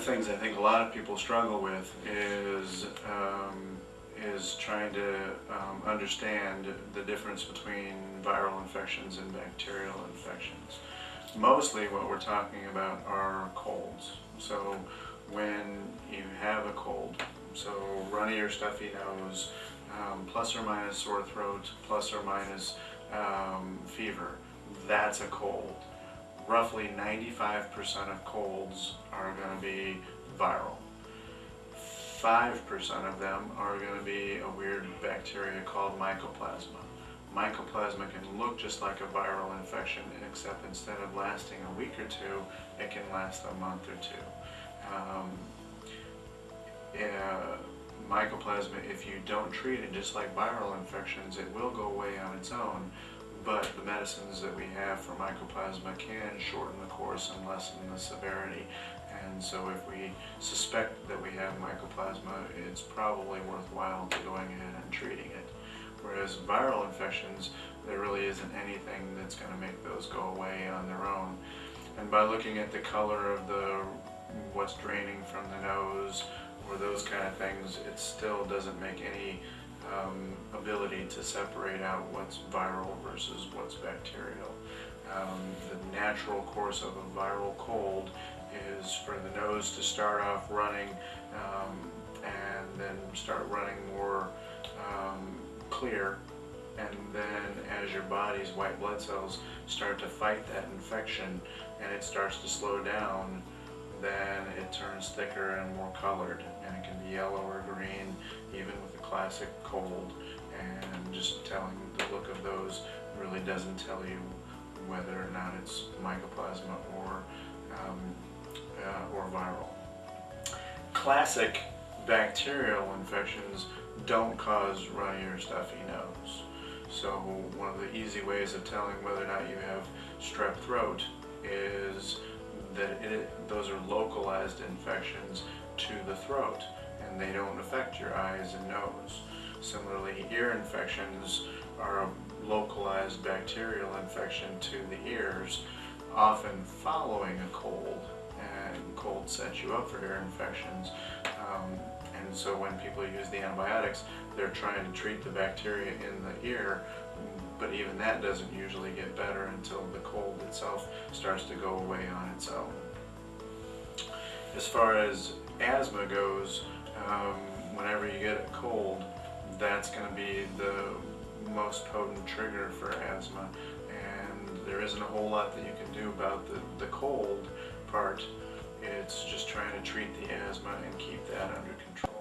things I think a lot of people struggle with is trying to understand the difference between viral infections and bacterial infections. Mostly what we're talking about are colds. So when you have a cold, so runny or stuffy nose, plus or minus sore throat, plus or minus fever, that's a cold. Roughly 95% of colds are going to be viral. 5% of them are going to be a weird bacteria called mycoplasma. Mycoplasma can look just like a viral infection, except instead of lasting a week or two, it can last a month or two. Mycoplasma, if you don't treat it just like viral infections, it will go away on its own, but the medicines that we have for mycoplasma can shorten the course and lessen the severity. And so if we suspect that we have mycoplasma, it's probably worthwhile to going ahead and treating it. Whereas viral infections, there really isn't anything that's going to make those go away on their own. And by looking at the color of what's draining from the nose or those kind of things, it still doesn't make any ability to separate out what's viral versus what's bacterial. The natural course of a viral cold is for the nose to start off running and then start running more clear, and then as your body's white blood cells start to fight that infection and it starts to slow down, then it turns thicker and more colored, and it can be yellow or green even with a classic cold. And just telling the look of those really doesn't tell you whether or not it's mycoplasma or viral. Classic bacterial infections don't cause runny or stuffy nose. So one of the easy ways of telling whether or not you have strep throat is that those are localized infections to the throat, and they don't affect your eyes and nose. Similarly, ear infections are a localized bacterial infection to the ears, often following a cold, and cold sets you up for ear infections. And so when people use the antibiotics, they're trying to treat the bacteria in the ear, but even that doesn't usually get better until the cold itself starts to go away on its own. As far as asthma goes, whenever you get a cold, that's going to be the most potent trigger for asthma, and there isn't a whole lot that you can do about the cold part. It's just trying to treat the asthma and keep that under control.